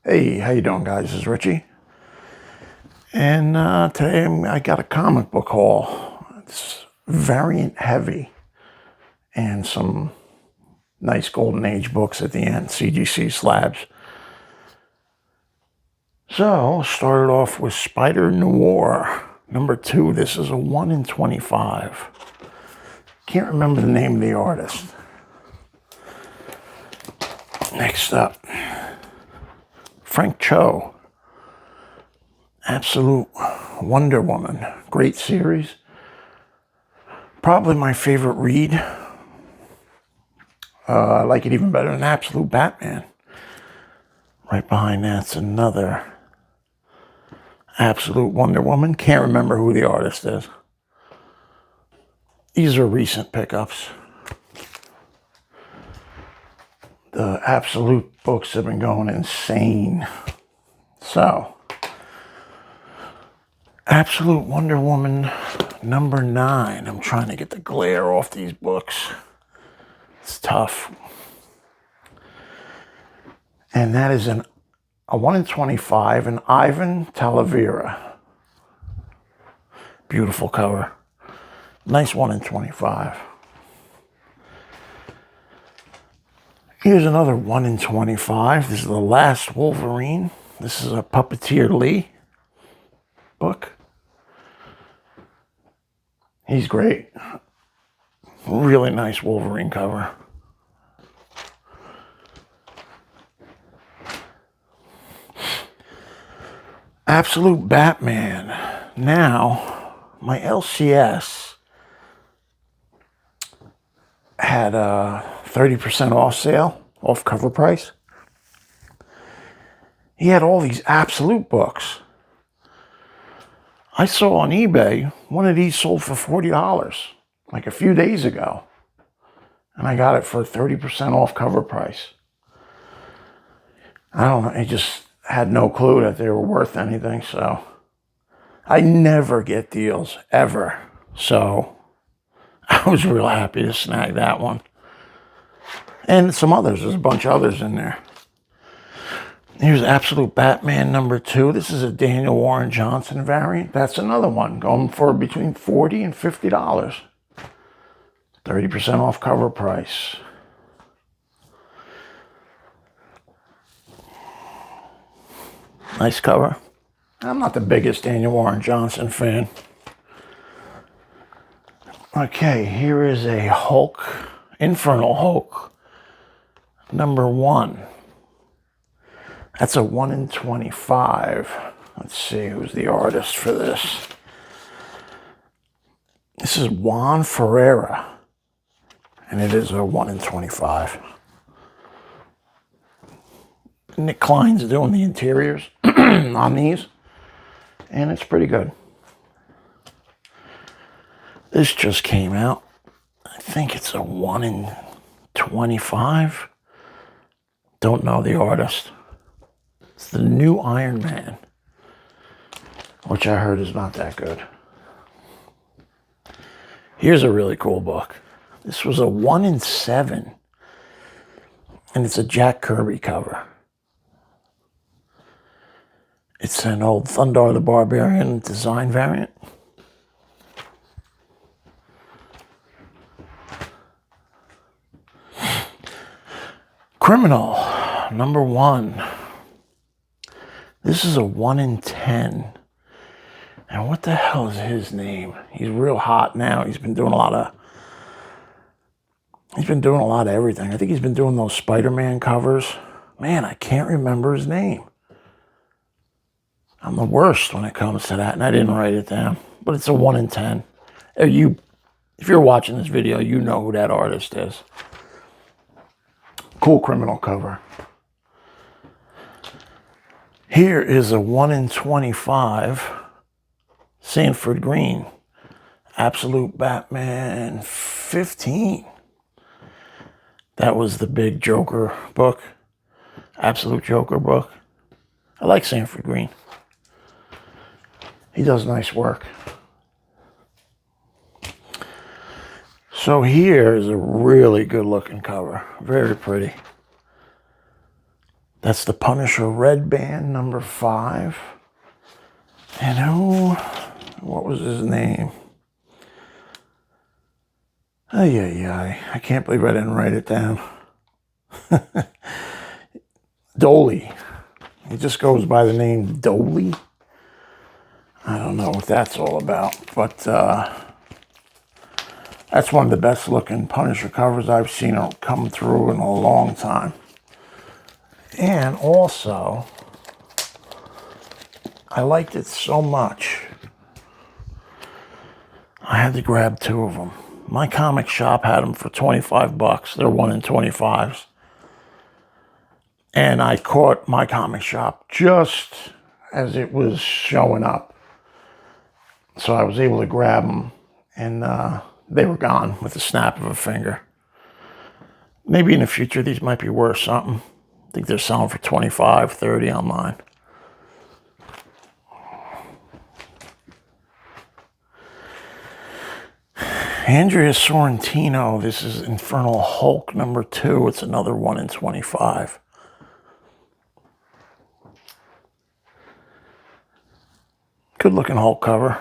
Hey, how you doing, guys? This is Richie, and today I got a comic book haul. It's variant heavy, and some nice Golden Age books at the end, CGC slabs. So, started off with Spider Noir #2. This is a 1 in 25. Can't remember the name of the artist. Next up, Frank Cho, Absolute Wonder Woman. Great series. Probably my favorite read. I like it even better than Absolute Batman. Right behind that's another Absolute Wonder Woman. Can't remember who the artist is. These are recent pickups. The Absolute books have been going insane. So, Absolute Wonder Woman #9. I'm trying to get the glare off these books. It's tough. And that is a 1 in 25, an Ivan Talavera. Beautiful cover. Nice 1 in 25. Here's another 1 in 25. This is The Last Wolverine. This is a Puppeteer Lee book. He's great. Really nice Wolverine cover. Absolute Batman. Now, my LCS had a 30% off sale, off cover price. He had all these Absolute books. I saw on eBay, one of these sold for $40, like a few days ago. And I got it for 30% off cover price. I don't know, I just had no clue that they were worth anything, so. I never get deals, ever. So, I was real happy to snag that one. And some others, there's a bunch of others in there. Here's Absolute Batman #2. This is a Daniel Warren Johnson variant. That's another one, going for between $40 and $50. 30% off cover price. Nice cover. I'm not the biggest Daniel Warren Johnson fan. Okay, here is a Hulk, Infernal Hulk #1. That's a 1 in 25. Let's see who's the artist for this. This is Juan Ferreira, and it is a 1 in 25. Nick Klein's doing the interiors on these, and it's pretty good. This just came out. I think it's a 1 in 25. Don't know the artist. It's the new Iron Man, which I heard is not that good. Here's a really cool book. This was a 1 in 7, and it's a Jack Kirby cover. It's an old Thundarr the Barbarian design variant. Criminal #1. This is a 1 in 10. And what the hell is his name? He's real hot now. He's been doing a lot of everything. I think he's been doing those Spider-Man covers. Man, I can't remember his name. I'm the worst when it comes to that, and I didn't write it down. But it's a 1 in 10. If you're watching this video, you know who that artist is. Cool criminal cover. Here is a 1 in 25. Sanford Green. Absolute Batman 15. That was the big Joker book. Absolute Joker book. I like Sanford Green. He does nice work. So here is a really good looking cover. Very pretty. That's the Punisher Red Band number 5. And what was his name? I can't believe I didn't write it down. Doley. He just goes by the name Doley. I don't know what that's all about, but that's one of the best looking Punisher covers I've seen come through in a long time. And also, I liked it so much, I had to grab 2 of them. My comic shop had them for $25. They're 1 in 25s. And I caught my comic shop just as it was showing up. So I was able to grab them, and they were gone with the snap of a finger. Maybe in the future these might be worth something. I think they're selling for $25, $30 online. Andrea Sorrentino, this is Infernal Hulk number 2. It's another 1 in 25. Good looking Hulk cover.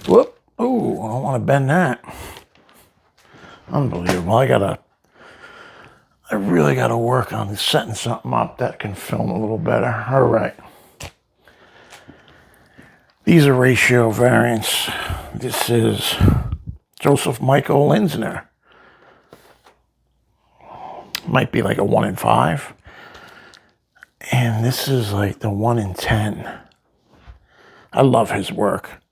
Whoop. Ooh, I don't want to bend that. Unbelievable. I really gotta work on setting something up that can film a little better. All right. These are ratio variants. This is Joseph Michael Linsner. Might be like a 1 in 5. And this is like the 1 in 10. I love his work.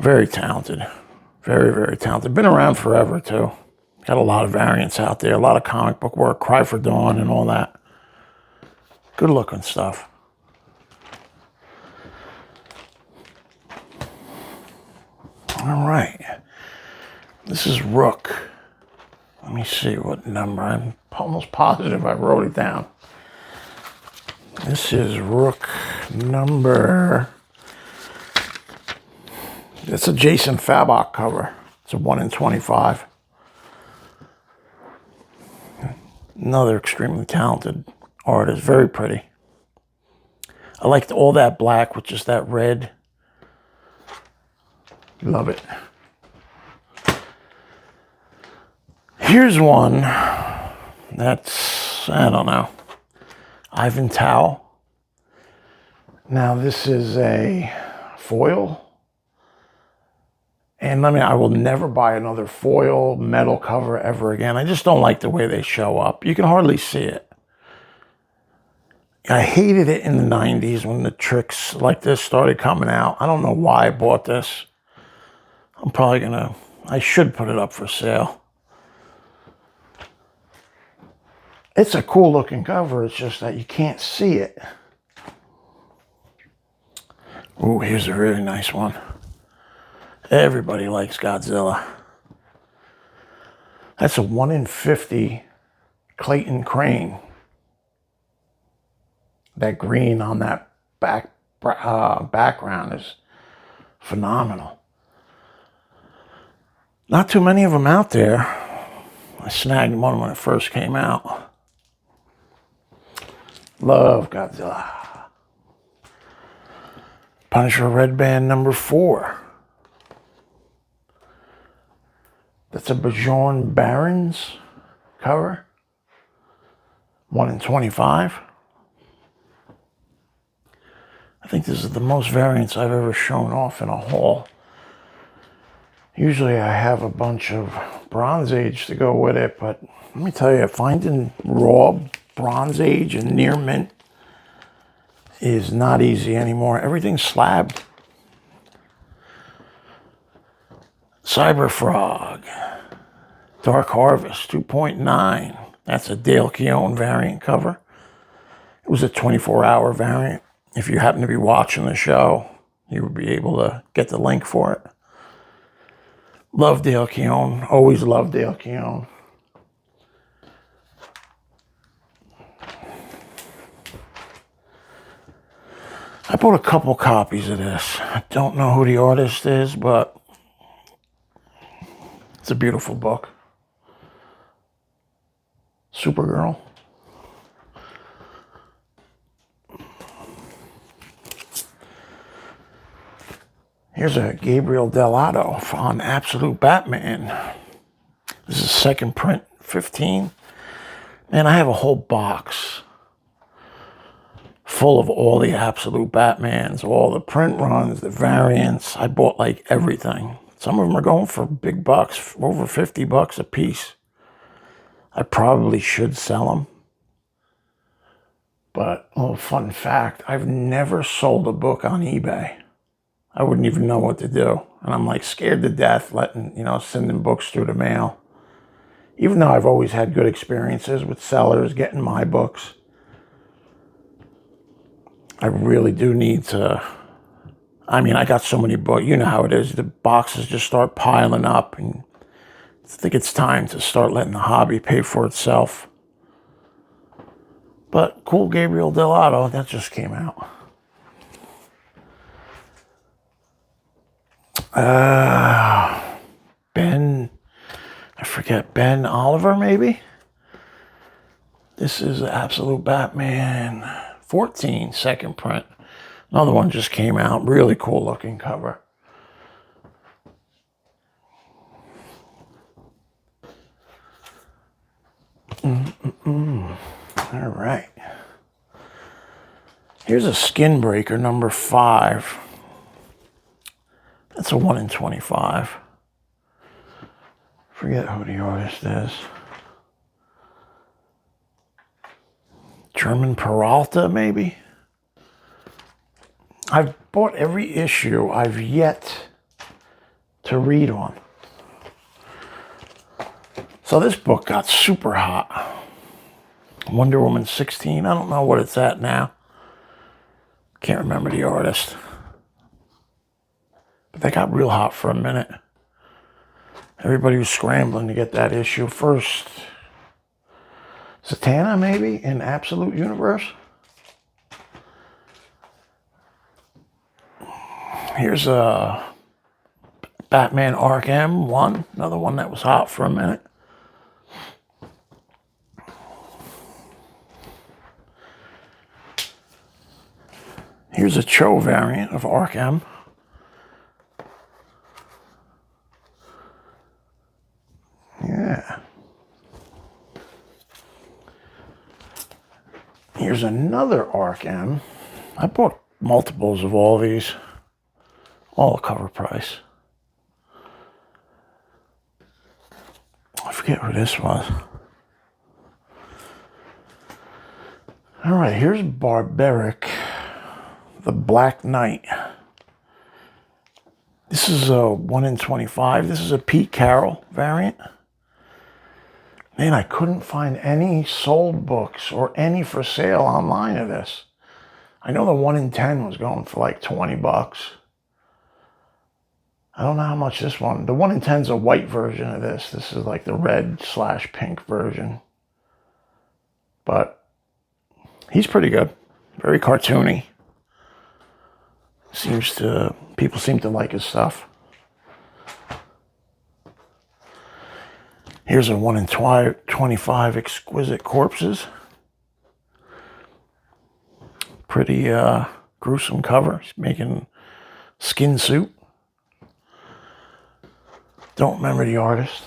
Very talented. Very, very talented. Been around forever, too. Got a lot of variants out there. A lot of comic book work. Cry for Dawn and all that. Good looking stuff. All right. This is Rook. Let me see what number. I'm almost positive I wrote it down. This is Rook number... It's a Jason Fabok cover. It's a 1 in 25. Another extremely talented artist. Very pretty. I liked all that black with just that red. Love it. Here's one that's, I don't know, Ivan Tao. Now this is a foil. And I will never buy another foil metal cover ever again. I just don't like the way they show up. You can hardly see it. I hated it in the 90s when the tricks like this started coming out. I don't know why I bought this. I should put it up for sale. It's a cool looking cover. It's just that you can't see it. Ooh, here's a really nice one. Everybody likes Godzilla. That's a 1 in 50 Clayton Crane. That green on that background is phenomenal. Not too many of them out there. I snagged one when it first came out. Love Godzilla. Punisher Red Band number 4. That's a Bjorn Barons cover. 1 in 25. I think this is the most variants I've ever shown off in a haul. Usually I have a bunch of Bronze Age to go with it, but let me tell you, finding raw Bronze Age and near mint is not easy anymore. Everything's slabbed. Cyber Frog. Dark Harvest 2.9. That's a Dale Keown variant cover. It was a 24-hour variant. If you happen to be watching the show, you would be able to get the link for it. Love Dale Keown. Always loved Dale Keown. I bought a couple copies of this. I don't know who the artist is, but it's a beautiful book. Supergirl. Here's a Gabriel Dell'Otto on Absolute Batman. This is second print, 15. And I have a whole box full of all the Absolute Batmans, all the print runs, the variants. I bought like everything. Some of them are going for big bucks, over $50 a piece. I probably should sell them. But a little fun fact, I've never sold a book on eBay. I wouldn't even know what to do. And I'm like scared to death sending books through the mail. Even though I've always had good experiences with sellers getting my books, I really do need to. I got so many books. You know how it is. The boxes just start piling up. And I think it's time to start letting the hobby pay for itself. But cool Gabriel Dell'Otto, that just came out. Ben Oliver, maybe? This is Absolute Batman 14, second print. Another one just came out. Really cool looking cover. All right. Here's a Skin Breaker number 5. That's a 1 in 25. Forget who the artist is. German Peralta, maybe? I've bought every issue I've yet to read on. So this book got super hot. Wonder Woman 16. I don't know what it's at now. Can't remember the artist. But they got real hot for a minute. Everybody was scrambling to get that issue first. Zatanna, maybe, in Absolute Universe. Here's a Batman Arkham 1. Another one that was hot for a minute. Here's a Cho variant of Arkham. Yeah. Here's another Arkham. I bought multiples of all these. All cover price. I forget who this was. All right, here's Barbaric, the Black Knight. This is a 1 in 25. This is a Pete Carroll variant. Man, I couldn't find any sold books or any for sale online of this. I know the 1 in 10 was going for like $20. I don't know how much this one. The 1 in 10 is a white version of this. This is like the red/pink version. But he's pretty good. Very cartoony. People seem to like his stuff. Here's a 1 in 25 Exquisite Corpses. Pretty gruesome cover. He's making skin suit. Don't remember the artist.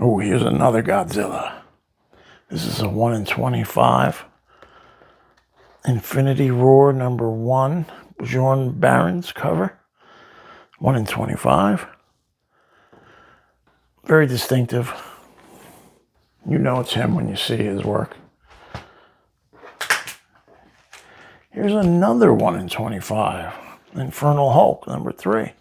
Oh, here's another Godzilla. This is a 1 in 25. Infinity Roar number 1. Bjorn Barons cover. 1 in 25. Very distinctive. You know it's him when you see his work. Here's another 1 in 25. Infernal Hulk number 3.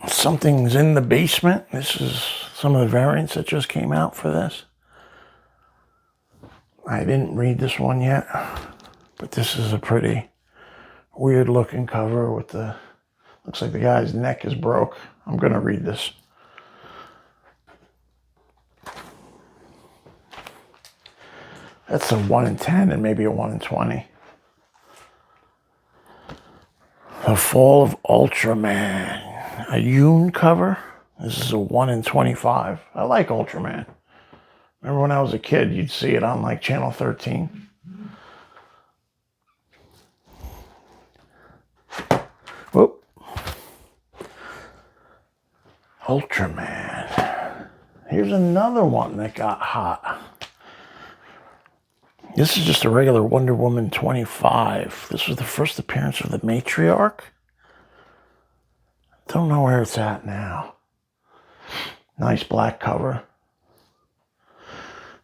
Something's in the Basement. This is some of the variants that just came out for this. I didn't read this one yet, but this is a pretty weird looking cover with looks like the guy's neck is broke. I'm gonna read this. That's a 1 in 10 and maybe a 1 in 20. The Fall of Ultraman. A Yoon cover. This is a 1 in 25. I like Ultraman. Remember when I was a kid, you'd see it on like Channel 13. Whoop. Ultraman. Here's another one that got hot. This is just a regular Wonder Woman 25. This was the first appearance of the Matriarch. Don't know where it's at now. Nice black cover.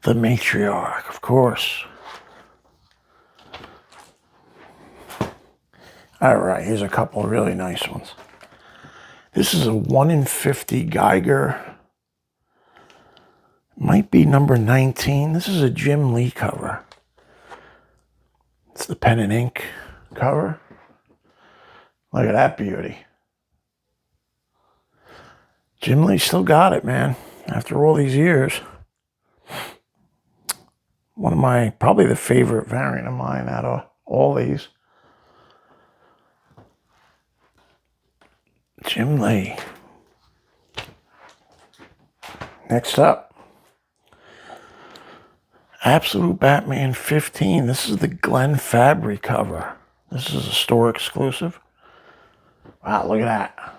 The Matriarch, of course. All right, here's a couple of really nice ones. This is a 1 in 50 Geiger. Might be number 19. This is a Jim Lee cover. It's the pen and ink cover. Look at that beauty. Jim Lee still got it, man. After all these years. One of my, probably the favorite variant of mine out of all these. Jim Lee. Next up. Absolute Batman 15. This is the Glenn Fabry cover. This is a store exclusive. Wow, look at that.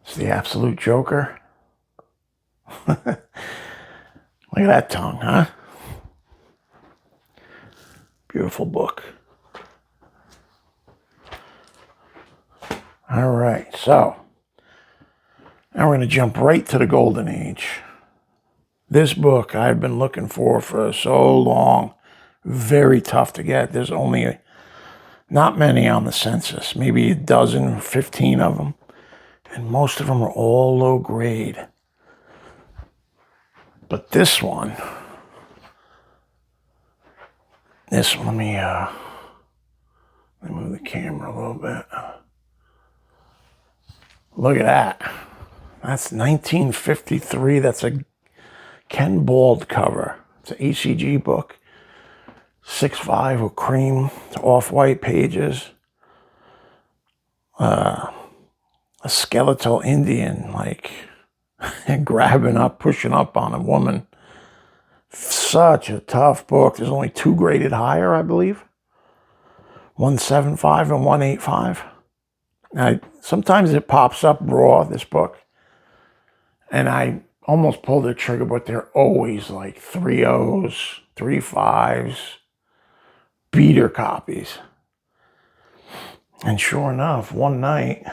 It's the Absolute Joker. Look at that tongue, huh? Beautiful book. All right, so now we're going to jump right to the Golden Age. This book I've been looking for so long. Very tough to get. There's only not many on the census. Maybe a dozen, 15 of them. And most of them are all low grade. But this one, let me move the camera a little bit. Look at that. That's 1953. That's a Ken Bald cover. It's an ACG book. 6.5 with cream, off-white pages. A skeletal Indian, like, grabbing up, pushing up on a woman. Such a tough book. There's only 2 graded higher, I believe. 175 and 185. Now, sometimes it pops up raw, this book. And I almost pulled the trigger, but they're always like 3.0s, 3.5s, beater copies. And sure enough, one night,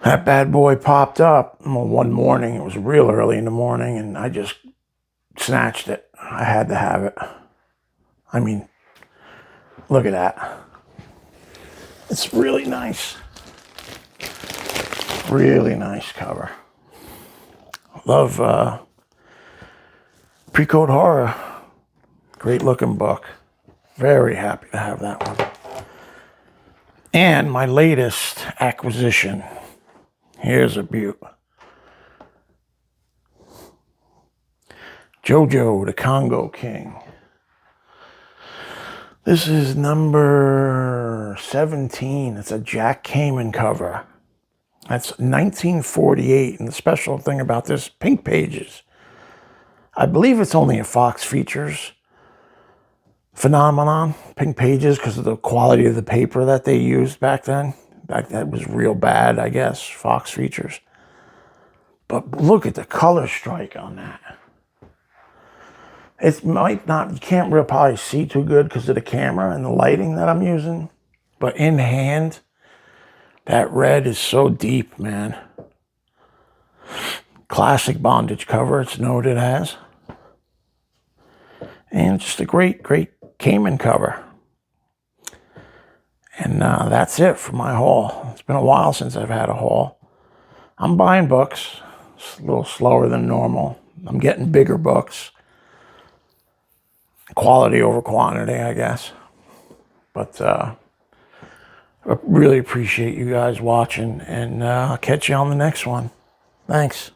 that bad boy popped up. Well, one morning, it was real early in the morning, and I just snatched it. I had to have it. I mean, look at that. It's really nice. Really nice cover. Love Pre-Code Horror. Great looking book. Very happy to have that one. And my latest acquisition. Here's a beaut. Jojo, the Congo King. This is number 17. It's a Jack Kamen cover. That's 1948. And the special thing about this, pink pages. I believe it's only a Fox Features phenomenon, pink pages, because of the quality of the paper that they used back then. Back then it was real bad, I guess, Fox Features. But look at the color strike on that. It might not, you can't really probably see too good because of the camera and the lighting that I'm using. But in hand, that red is so deep, man. Classic bondage cover, it's noted as. And just a great, great Kamen cover. And that's it for my haul. It's been a while since I've had a haul. I'm buying books. It's a little slower than normal. I'm getting bigger books. Quality over quantity, I guess. But I really appreciate you guys watching. And I'll catch you on the next one. Thanks.